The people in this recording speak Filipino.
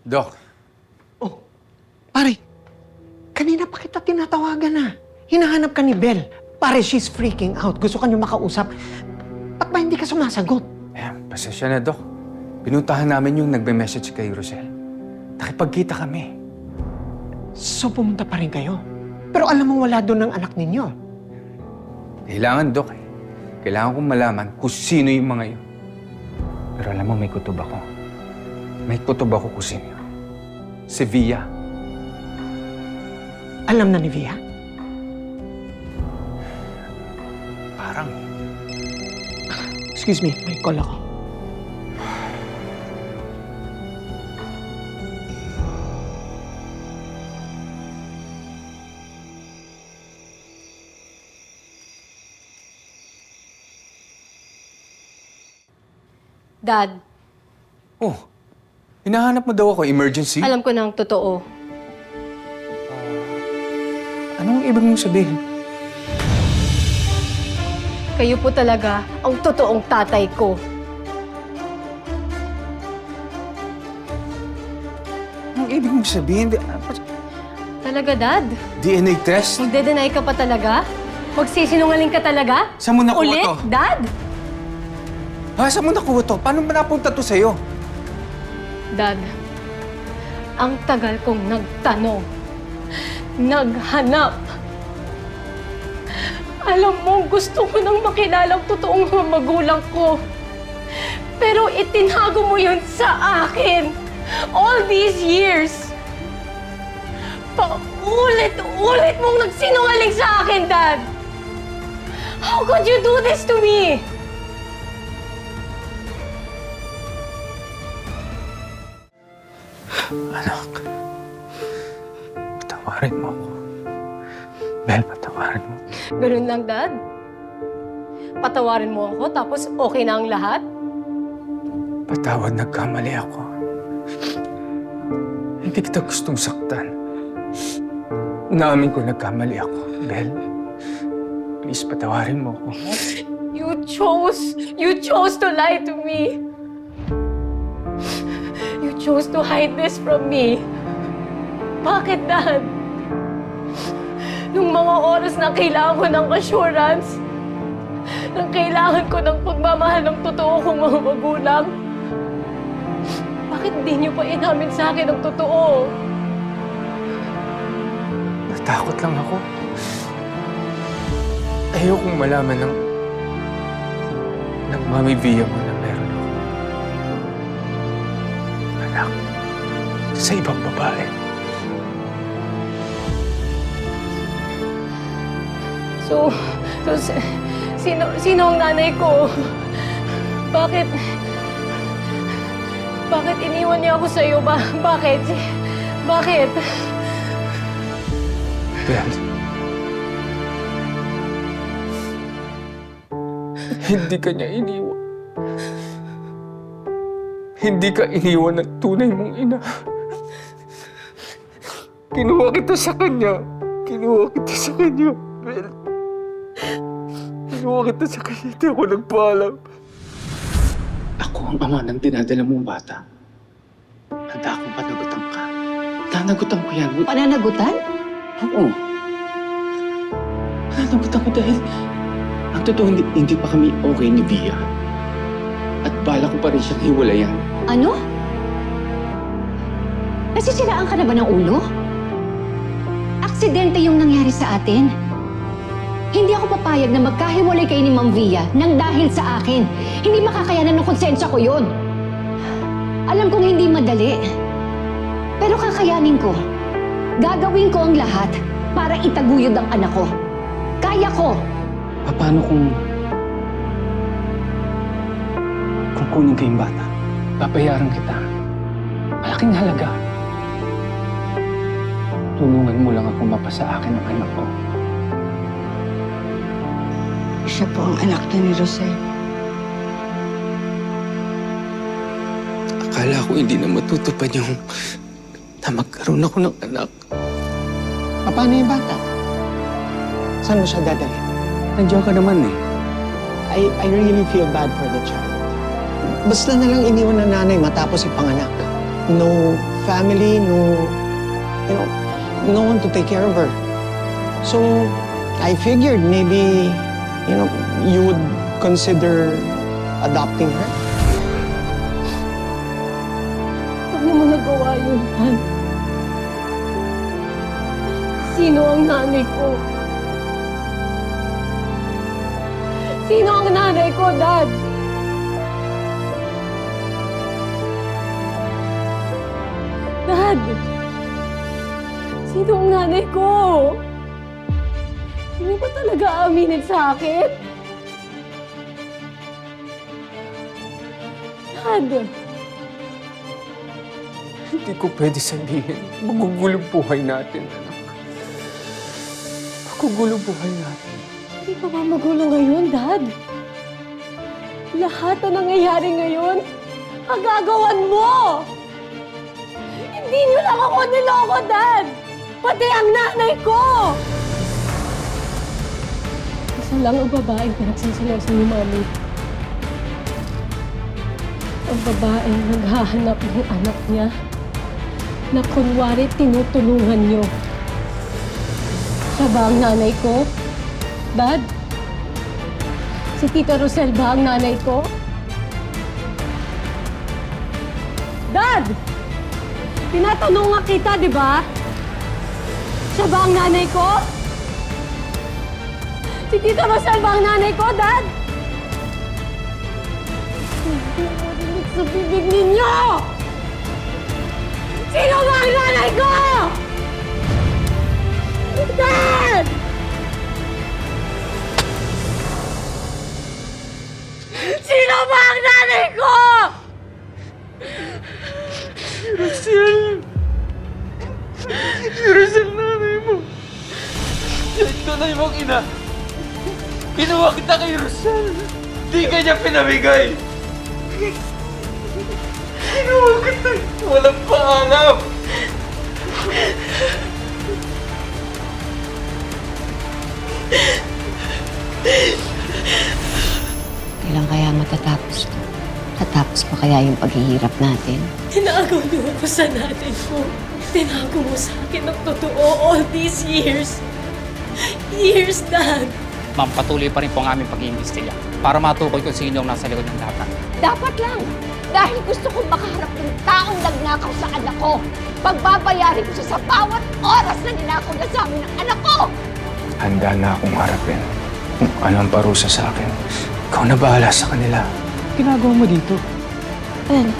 Doc, Oh, pare, kanina pa kita tinatawagan na. Hinahanap ka ni Belle. Pare, she's freaking out. Gusto ka niyo makausap. Ba't ba hindi ka sumasagot? pasensya na, Doc. Pinuntahan namin yung nagbe-message kay Rosel. Nakipagkita kami. So, pumunta pa rin kayo. Pero alam mo wala doon ang anak ninyo. Kailangan, Doc. Kailangan kong malaman kung sino yung mga yun. Pero alam mo, may kutob ako. May kutob ako kung sino yun. Si Via. Alam na ni Via? Parang... Excuse me, may call ako. Dad, Oh, hinahanap mo daw ako, emergency? alam ko ng totoo. Anong ibig mong sabihin? Kayo po talaga ang totoong tatay ko. Anong ibig mong sabihin? Talaga, Dad? DNA test? Magde-deny ka pa talaga? Magsisinungaling ka talaga? Saan mo nakuha Ulit, to? Dad? Ha? Saan mo nakuha to? Paano ba napunta to sa'yo? Dad, ang tagal kong nagtanong, naghanap. Alam mo, gusto ko nang makilala ang totoong mga magulang ko. Pero itinago mo yun sa akin. All these years. Paulit-ulit mong nagsinungaling sa akin, Dad. How could you do this to me? Anak, patawarin mo ako. Bel, patawarin mo. Ganun lang, Dad? Patawarin mo ako tapos okay na ang lahat? Patawad, nagkamali ako. Hindi kita gustong saktan. Naamin ko nagkamali ako. Bel, please patawarin mo ako. You chose to lie to me. You chose to hide this from me. Bakit, Dad? Nung mga oras na kailangan ko ng assurance, nang kailangan ko ng pagmamahal ng totoo kong mga magulang, bakit di niyo pa inamin sa akin ang totoo? Natakot lang ako. Ayokong malaman ng Mami Via mo na meron ako. Anak, sa ibang babae. So, sino ang nanay ko? Bakit iniwan niya ako sa'yo? Bakit? Bakit? Bel, hindi ka niya iniwan. Hindi ka iniwan ng tunay mong ina. Kinuha kita sa kanya. Kinuha kita sa kanya, Bel. Kinuha kita sa kanya. Hindi ako nagpaalam. Ako ang ama ng dinadala mong bata. Handa akong panagutan ka. Nanagutan ko yan. Pananagutan? Oo. Nanagutan ko dahil ang totoo, hindi pa kami okay ni Via. At bala ko pa rin siyang hiwalayan. Ano? Nasisiraan ka na ba ng ulo? Aksidente yung nangyari sa atin. Hindi ako papayag na magkahiwalay kayo ni Ma'am Via nang dahil sa akin. Hindi makakayanan ng konsensya ko yun. Alam kong hindi madali. Pero kakayanin ko. Gagawin ko ang lahat para itaguyod ang anak ko. Kaya ko! Paano kung kunin ko yung bata? Papayaran kita. Malaking halaga. Tulungan mo lang ako mapasa akin ang anak ko. Siya po ang anak niya ni Rosel. Akala ko hindi na matutupad yung na magkaroon ako ng anak. Paano yung bata? Saan mo siya dadalhin? Nandiyan ka naman eh. I really feel bad for the child. Basta na lang iniwan ng nanay matapos ipanganak. No family, no one to take care of her. So, I figured maybe, you would consider adopting her. Huwag mo nagawa yun, Han. Sino ang nanay ko? Sino ang nanay ko, Dad? Dad! Sino ang nanay ko? Hindi ba talaga aaminin sa akin? Dad! Hindi ko pwede sabihin. Magugulong buhay natin, anak. Magugulong buhay natin. Hindi pa ba magulo ngayon, Dad? Lahat na nangyayari ngayon, agagawan mo! Hindi niyo lang ako niloko, Dad! Pati ang nanay ko! Isa lang ang babaeng pinagsisilosan ni Mami. Ang babaeng naghahanap ng anak niya na kunwari tinutulungan niyo. Siya ba ang nanay ko? Dad? Si Tita Rosel ba ang nanay ko? Dad! Tinatanong nga kita, di ba? Siya ba ang nanay ko? Si Tita Rosel ba ang nanay ko, Dad? Hindi marinig sa bibig ninyo! Sino ba ang nanay ko? Dad! Sino ba ang nanay ko? Rosel, nanay mo. Yan tunay mong ina. Kinuha kita kay Rosel. Di ka niya pinamigay. Kinuha kita. Walang paalam. Kailan kaya matatapos to? Tatapos pa kaya yung paghihirap natin? Tinago niyo ako sa nanay ko. Tinago mo sa akin ang totoo all these years. Years, Dad. Ma'am, patuloy pa rin po ang aming pag-iimbestiga para matukoy kung sino ang nasa likod ng lahat. Dapat lang. Dahil gusto kong makaharap ng taong nagnakaw sa anak ko. Pagbabayarin ko siya sa bawat oras na ninakaw niya sa amin ng anak ko. Handa na akong harapin kung anong parusa sa akin. Ikaw na bahala sa kanila. Ginagawa mo dito? Ben,